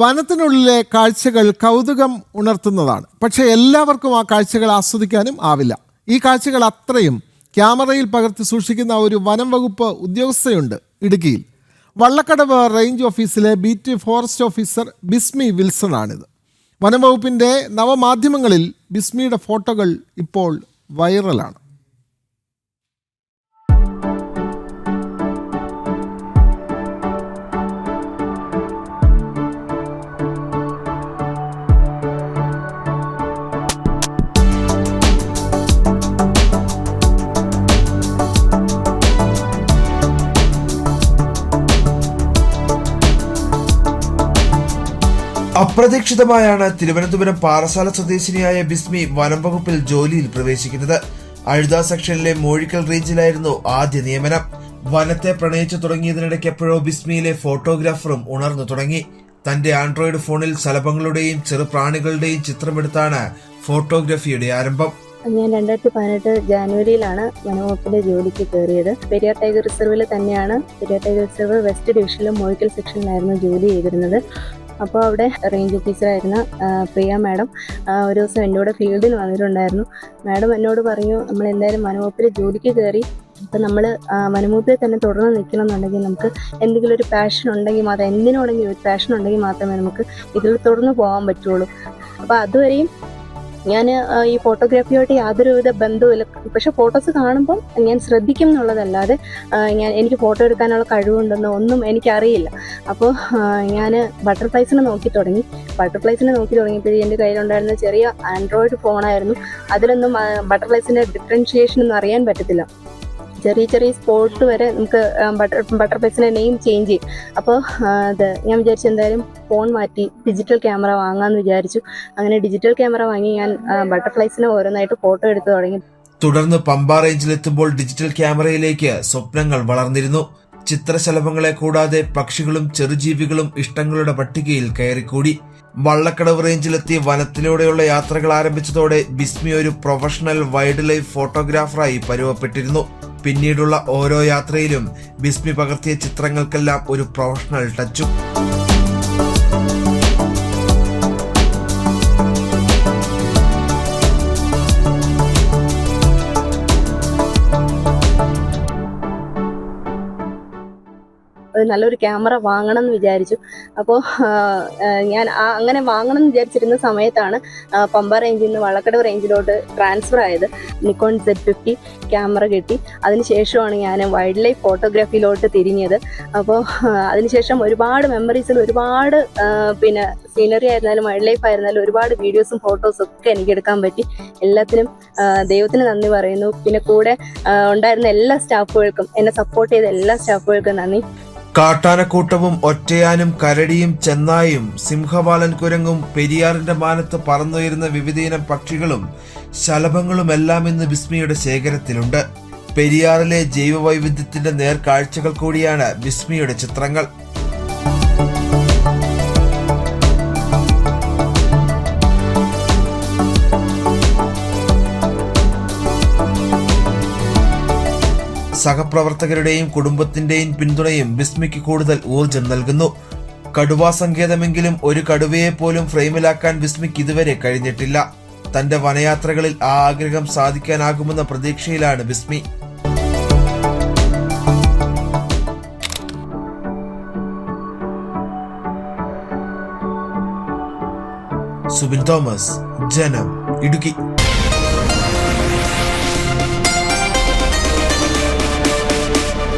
വനത്തിനുള്ളിലെ കാഴ്ചകൾ കൗതുകം ഉണർത്തുന്നതാണ്. പക്ഷേ എല്ലാവർക്കും ആ കാഴ്ചകൾ ആസ്വദിക്കാനും ആവില്ല. ഈ കാഴ്ചകൾ അത്രയും ക്യാമറയിൽ പകർത്തി സൂക്ഷിക്കുന്ന ഒരു വനം വകുപ്പ് ഉദ്യോഗസ്ഥയുണ്ട് ഇടുക്കിയിൽ. വള്ളക്കടവ് റേഞ്ച് ഓഫീസിലെ ബീറ്റ് ഫോറസ്റ്റ് ഓഫീസർ ബിസ്മി വിൽസൺ ആണിത്. വനം വകുപ്പിൻ്റെ നവമാധ്യമങ്ങളിൽ ബിസ്മിയുടെ ഫോട്ടോകൾ ഇപ്പോൾ വൈറലാണ്. അപ്രതീക്ഷിതമായാണ് തിരുവനന്തപുരം പാറശാല സ്വദേശിനിയായ ബിസ്മി വനം വകുപ്പിൽ ജോലിയിൽ പ്രവേശിക്കുന്നത്. അഴുത സെക്ഷനിലെ മോഴിക്കൽ റേഞ്ചിലായിരുന്നു ആദ്യ നിയമനം. വനത്തെ പ്രണയിച്ചു തുടങ്ങിയതിനിടയ്ക്ക് എപ്പോഴോ ബിസ്മിയിലെ ഫോട്ടോഗ്രാഫറും ഉണർന്നു തുടങ്ങി. തന്റെ ആൻഡ്രോയിഡ് ഫോണിൽ ശലഭങ്ങളുടെയും ചെറുപ്രാണികളുടെയും ചിത്രമെടുത്താണ് ഫോട്ടോഗ്രാഫിയുടെ ആരംഭം. ഞാൻ 2018 ജാനുവരിയിലാണ് വനംവകുപ്പിലെ ജോലിക്ക് കയറിയത്. പെരിയാർ ടൈഗർ റിസർവിൽ തന്നെയാണ്. പെരിയാർ ടൈഗർ റിസർവ് വെസ്റ്റ് ഡിവിഷനിലും മോഴിക്കൽ സെക്ഷനിലായിരുന്നു ജോലി ചെയ്തിരുന്നത്. അപ്പോൾ അവിടെ റേഞ്ച് ഓഫീസറായിരുന്ന പ്രിയ മാഡം ഒരു ദിവസം എൻ്റെ കൂടെ ഫീൽഡിൽ വന്നിട്ടുണ്ടായിരുന്നു. മാഡം എന്നോട് പറഞ്ഞു, നമ്മൾ എന്തായാലും വനംവകുപ്പിൽ ജോലിക്ക് കയറി, അപ്പം നമ്മൾ വനംവകുപ്പിൽ തന്നെ തുടർന്ന് നിൽക്കണം എന്നുണ്ടെങ്കിൽ നമുക്ക് എന്തെങ്കിലും ഒരു പാഷൻ ഉണ്ടെങ്കിൽ മാത്രം, എന്തിനോടെങ്കിലും ഒരു പാഷൻ ഉണ്ടെങ്കിൽ മാത്രമേ നമുക്ക് ഇതിൽ തുടർന്ന് പോകാൻ പറ്റുള്ളൂ. അപ്പോൾ അതുവരെയും ഞാൻ ഈ ഫോട്ടോഗ്രാഫിയായിട്ട് യാതൊരുവിധ ബന്ധവുമില്ല. പക്ഷെ ഫോട്ടോസ് കാണുമ്പം ഞാൻ ശ്രദ്ധിക്കും എന്നുള്ളതല്ലാതെ എനിക്ക് ഫോട്ടോ എടുക്കാനുള്ള കഴിവുണ്ടെന്നോ ഒന്നും എനിക്കറിയില്ല. അപ്പോൾ ഞാൻ ബട്ടർഫ്ലൈസിനെ നോക്കി തുടങ്ങിയപ്പോഴേ എൻ്റെ കയ്യിലുണ്ടായിരുന്ന ചെറിയ ആൻഡ്രോയിഡ് ഫോണായിരുന്നു. അതിലൊന്നും ബട്ടർഫ്ലൈസിൻ്റെ ഡിഫറൻഷിയേഷൻ ഒന്നും അറിയാൻ പറ്റത്തില്ല. ചെറിയ സ്പോട്ട് വരെ നമുക്ക് ബട്ടർഫ്ലൈസിൻ്റെ നെയിം ചേഞ്ച് ചെയ്യും. അപ്പോൾ ഞാൻ വിചാരിച്ചു എന്തായാലും ഫോൺ മാറ്റി ഡിജിറ്റൽ ക്യാമറ വാങ്ങാമെന്ന് വിചാരിച്ചു. അങ്ങനെ ഡിജിറ്റൽ ക്യാമറ വാങ്ങി ഞാൻ ബട്ടർഫ്ലൈസിനെ ഓരോന്നായിട്ട് ഫോട്ടോ എടുത്ത് തുടങ്ങി. തുടർന്ന് പമ്പ റേഞ്ചിലെത്തുമ്പോൾ ഡിജിറ്റൽ ക്യാമറയിലേക്ക് സ്വപ്നങ്ങൾ വളർന്നിരുന്നു. ചിത്രശലഭങ്ങളെ കൂടാതെ പക്ഷികളും ചെറുജീവികളും ഇഷ്ടങ്ങളുടെ പട്ടികയിൽ കയറിക്കൂടി. വള്ളക്കടവ് റേഞ്ചിലെത്തി വനത്തിലൂടെയുള്ള യാത്രകൾ ആരംഭിച്ചതോടെ ബിസ്മി ഒരു പ്രൊഫഷണൽ വൈൽഡ് ലൈഫ് ഫോട്ടോഗ്രാഫറായി പരുവപ്പെട്ടിരുന്നു. പിന്നീടുള്ള ഓരോ യാത്രയിലും ബിസ്മി പകർത്തിയ ചിത്രങ്ങൾക്കെല്ലാം ഒരു പ്രൊഫഷണൽ ടച്ചും. നല്ലൊരു ക്യാമറ വാങ്ങണം എന്ന് വിചാരിച്ചു. അപ്പോൾ ഞാൻ അങ്ങനെ വാങ്ങണം എന്ന് വിചാരിച്ചിരുന്ന സമയത്താണ് പമ്പ റേഞ്ചിൽ നിന്ന് വള്ളക്കടവ് റേഞ്ചിലോട്ട് ട്രാൻസ്ഫർ ആയത്. നിക്കോൺ Z50 ക്യാമറ കിട്ടി. അതിനുശേഷമാണ് ഞാൻ വൈൽഡ് ലൈഫ് ഫോട്ടോഗ്രാഫിയിലോട്ട് തിരിഞ്ഞത്. അപ്പോൾ അതിനുശേഷം ഒരുപാട് മെമ്മറീസിൽ ഒരുപാട് സീനറി ആയിരുന്നാലും വൈൽഡ് ലൈഫ് ആയിരുന്നാലും ഒരുപാട് വീഡിയോസും ഫോട്ടോസും ഒക്കെ എനിക്ക് എടുക്കാൻ പറ്റി. എല്ലാത്തിനും ദൈവത്തിന് നന്ദി പറയുന്നു. പിന്നെ കൂടെ ഉണ്ടായിരുന്ന എല്ലാ സ്റ്റാഫുകൾക്കും, എന്നെ സപ്പോർട്ട് ചെയ്ത എല്ലാ സ്റ്റാഫുകൾക്കും നന്ദി. കാട്ടാനക്കൂട്ടവും ഒറ്റയാനും കരടിയും ചെന്നായും സിംഹവാലൻ കുരങ്ങും പെരിയാറിന്റെ മാനത്ത് പറന്നുയരുന്ന വിവിധയിനം പക്ഷികളും ശലഭങ്ങളുമെല്ലാം ഇന്ന് ബിസ്മിയുടെ ശേഖരത്തിലുണ്ട്. പെരിയാറിലെ ജൈവവൈവിധ്യത്തിന്റെ നേർക്കാഴ്ചകൾ കൂടിയാണ് ബിസ്മിയുടെ ചിത്രങ്ങൾ. സഹപ്രവർത്തകരുടെയും കുടുംബത്തിന്റെയും പിന്തുണയും ബിസ്മിക്ക് കൂടുതൽ ഊർജം നൽകുന്നു. കടുവാ സങ്കേതമെങ്കിലും ഒരു കടുവയെ പോലും ഫ്രെയിമിലാക്കാൻ ബിസ്മിക്ക് ഇതുവരെ കഴിഞ്ഞിട്ടില്ല. തന്റെ വനയാത്രകളിൽ ആ ആഗ്രഹം സാധിക്കാനാകുമെന്ന പ്രതീക്ഷയിലാണ് ബിസ്മി. സുബിൻ തോമസ്, ജനം, ഇടുക്കി.